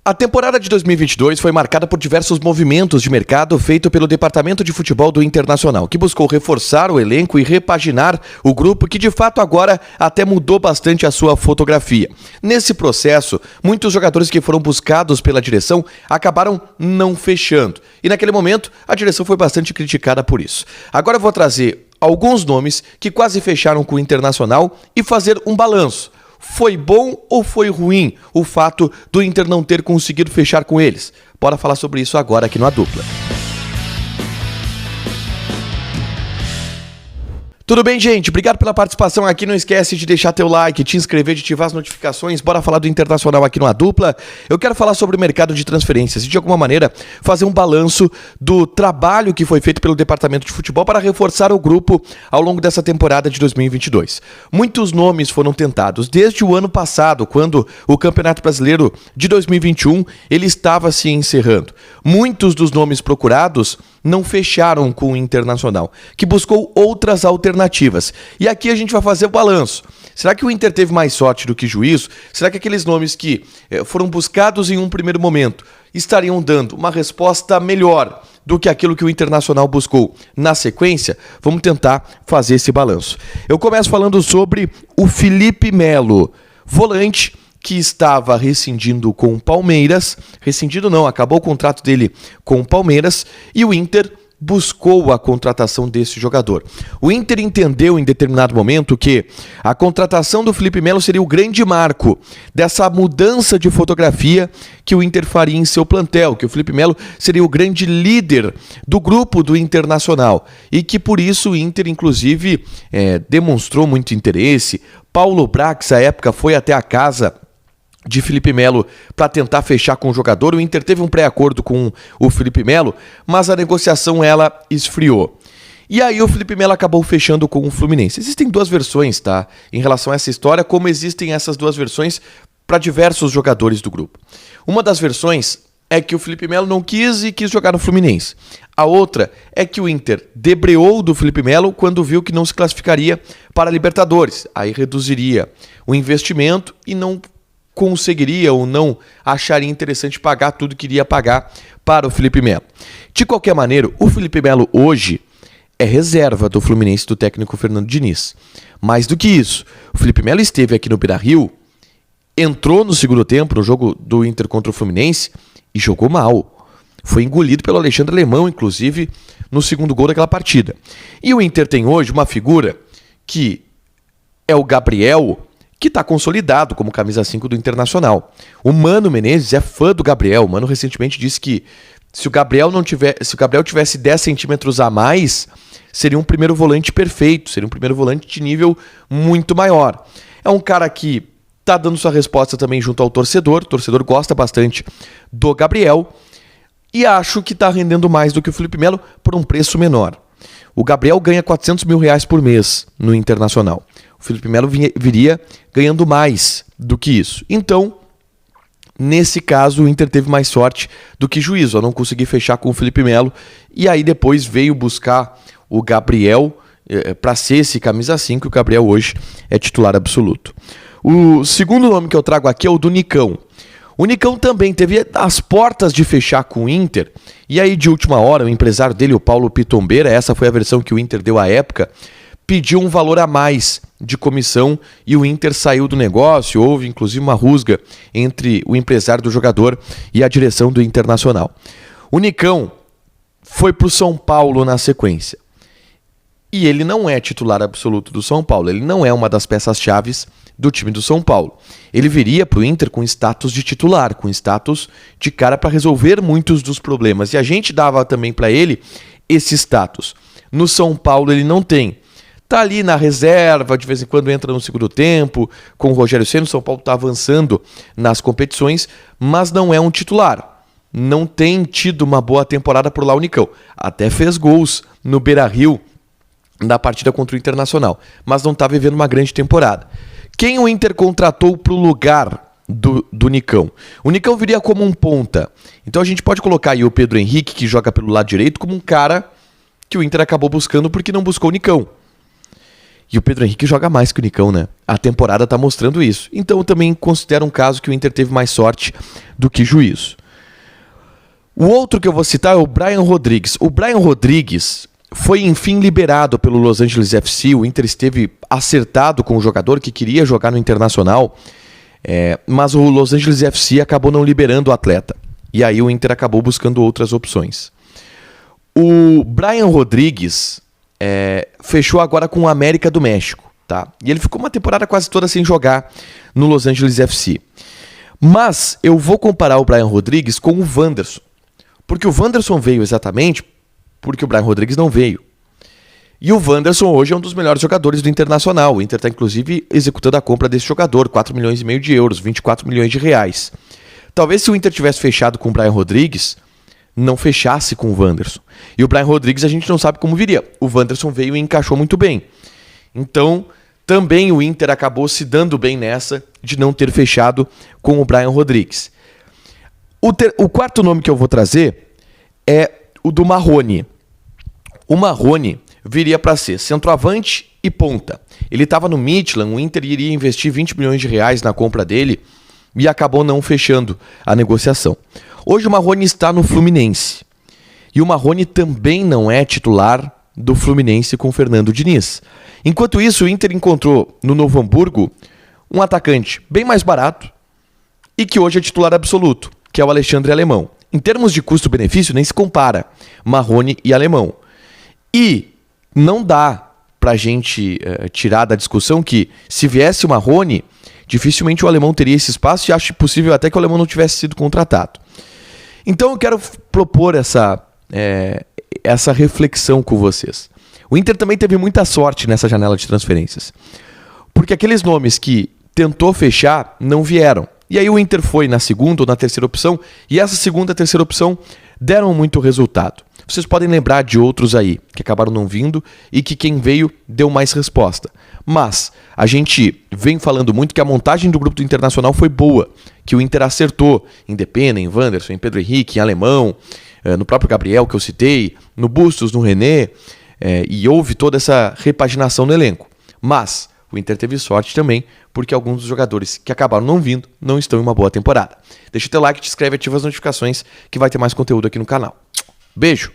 A temporada de 2022 foi marcada por diversos movimentos de mercado feito pelo Departamento de Futebol do Internacional, que buscou reforçar o elenco e repaginar o grupo que de fato agora até mudou bastante a sua fotografia. Nesse processo, muitos jogadores que foram buscados pela direção acabaram não fechando. E naquele momento, a direção foi bastante criticada por isso. Agora eu vou trazer alguns nomes que quase fecharam com o Internacional e fazer um balanço. Foi bom ou foi ruim o fato do Inter não ter conseguido fechar com eles? Bora falar sobre isso agora aqui no A Dupla. Tudo bem, gente? Obrigado pela participação aqui. Não esquece de deixar teu like, te inscrever, de ativar as notificações. Bora falar do Internacional aqui no A Dupla. Eu quero falar sobre o mercado de transferências e, de alguma maneira, fazer um balanço do trabalho que foi feito pelo Departamento de Futebol para reforçar o grupo ao longo dessa temporada de 2022. Muitos nomes foram tentados desde o ano passado, quando o Campeonato Brasileiro de 2021 ele estava se encerrando. Muitos dos nomes procurados não fecharam com o Internacional, que buscou outras alternativas. E aqui a gente vai fazer o balanço. Será que o Inter teve mais sorte do que juízo? Será que aqueles nomes que foram buscados em um primeiro momento estariam dando uma resposta melhor do que aquilo que o Internacional buscou na sequência? Vamos tentar fazer esse balanço. Eu começo falando sobre o Felipe Melo, volante que estava rescindindo com o Palmeiras, acabou o contrato dele com o Palmeiras e o Inter buscou a contratação desse jogador. O Inter entendeu em determinado momento que a contratação do Felipe Melo seria o grande marco dessa mudança de fotografia que o Inter faria em seu plantel, que o Felipe Melo seria o grande líder do grupo do Internacional e que por isso o Inter inclusive demonstrou muito interesse. Paulo Brax, à época, foi até a casa de Felipe Melo para tentar fechar com o jogador. O Inter teve um pré-acordo com o Felipe Melo, mas a negociação ela esfriou. E aí o Felipe Melo acabou fechando com o Fluminense. Existem duas versões, tá? Em relação a essa história, como existem essas duas versões para diversos jogadores do grupo. Uma das versões é que o Felipe Melo não quis e quis jogar no Fluminense. A outra é que o Inter debreou do Felipe Melo quando viu que não se classificaria para a Libertadores. Aí reduziria o investimento e não conseguiria ou não acharia interessante pagar tudo que iria pagar para o Felipe Melo. De qualquer maneira, o Felipe Melo hoje é reserva do Fluminense do técnico Fernando Diniz. Mais do que isso, o Felipe Melo esteve aqui no Beira-Rio, entrou no segundo tempo no jogo do Inter contra o Fluminense e jogou mal. Foi engolido pelo Alexandre Alemão, inclusive, no segundo gol daquela partida. E o Inter tem hoje uma figura que é o Gabriel, que está consolidado como camisa 5 do Internacional. O Mano Menezes é fã do Gabriel. O Mano recentemente disse que se o Gabriel tivesse 10 centímetros a mais, seria um primeiro volante perfeito, seria um primeiro volante de nível muito maior. É um cara que está dando sua resposta também junto ao torcedor. O torcedor gosta bastante do Gabriel e acho que está rendendo mais do que o Felipe Melo por um preço menor. O Gabriel ganha R$400 mil por mês no Internacional. O Felipe Melo viria ganhando mais do que isso. Então, nesse caso, o Inter teve mais sorte do que juízo. Eu não consegui fechar com o Felipe Melo. E aí depois veio buscar o Gabriel para ser esse camisa 5. O Gabriel hoje é titular absoluto. O segundo nome que eu trago aqui é o do Nicão. O Nicão também teve as portas de fechar com o Inter. E aí, de última hora, o empresário dele, o Paulo Pitombeira, essa foi a versão que o Inter deu à época, pediu um valor a mais de comissão e o Inter saiu do negócio. Houve inclusive uma rusga entre o empresário do jogador e a direção do Internacional. O Nicão foi para o São Paulo na sequência. E ele não é titular absoluto do São Paulo, ele não é uma das peças-chaves do time do São Paulo. Ele viria para o Inter com status de titular, com status de cara para resolver muitos dos problemas. E a gente dava também para ele esse status. No São Paulo ele não tem. Tá ali na reserva, de vez em quando entra no segundo tempo, com o Rogério Ceni. O São Paulo está avançando nas competições, mas não é um titular. Não tem tido uma boa temporada por lá o Nicão. Até fez gols no Beira-Rio na partida contra o Internacional, mas não está vivendo uma grande temporada. Quem o Inter contratou para o lugar do Nicão? O Nicão viria como um ponta. Então a gente pode colocar aí o Pedro Henrique, que joga pelo lado direito, como um cara que o Inter acabou buscando porque não buscou o Nicão. E o Pedro Henrique joga mais que o Nicão, né? A temporada tá mostrando isso. Então eu também considero um caso que o Inter teve mais sorte do que juízo. O outro que eu vou citar é o Brian Rodrigues. O Brian Rodrigues foi, enfim, liberado pelo Los Angeles FC. O Inter esteve acertado com o jogador que queria jogar no Internacional, mas o Los Angeles FC acabou não liberando o atleta. E aí o Inter acabou buscando outras opções. O Brian Rodrigues fechou agora com o América do México, tá? E ele ficou uma temporada quase toda sem jogar no Los Angeles FC. Mas eu vou comparar o Brian Rodrigues com o Wanderson. Porque o Wanderson veio exatamente porque o Brian Rodrigues não veio. E o Wanderson hoje é um dos melhores jogadores do Internacional. O Inter está inclusive executando a compra desse jogador, 4,5 milhões de euros, 24 milhões de reais. Talvez se o Inter tivesse fechado com o Brian Rodrigues, não fechasse com o Wanderson. E o Brian Rodrigues a gente não sabe como viria. O Wanderson veio e encaixou muito bem. Então, também o Inter acabou se dando bem nessa de não ter fechado com o Brian Rodrigues. O quarto nome que eu vou trazer é o do Marrone. O Marrone viria para ser centroavante e ponta. Ele estava no Midland, o Inter iria investir 20 milhões de reais na compra dele e acabou não fechando a negociação. Hoje o Marrone está no Fluminense. E o Marrone também não é titular do Fluminense com o Fernando Diniz. Enquanto isso, o Inter encontrou no Novo Hamburgo um atacante bem mais barato e que hoje é titular absoluto, que é o Alexandre Alemão. Em termos de custo-benefício, nem se compara Marrone e Alemão. E não dá pra gente tirar da discussão que se viesse o Marrone, dificilmente o Alemão teria esse espaço e acho possível até que o Alemão não tivesse sido contratado. Então eu quero propor essa reflexão com vocês. O Inter também teve muita sorte nessa janela de transferências. Porque aqueles nomes que tentou fechar não vieram. E aí o Inter foi na segunda ou na terceira opção, e essa segunda e terceira opção deram muito resultado. Vocês podem lembrar de outros aí, que acabaram não vindo, e que quem veio deu mais resposta. Mas a gente vem falando muito que a montagem do grupo do Internacional foi boa, que o Inter acertou em Depena, em Wanderson, em Pedro Henrique, em Alemão, no próprio Gabriel que eu citei, no Bustos, no René, e houve toda essa repaginação no elenco. Mas o Inter teve sorte também, porque alguns dos jogadores que acabaram não vindo não estão em uma boa temporada. Deixa o teu like, te inscreve e ativa as notificações que vai ter mais conteúdo aqui no canal. Beijo!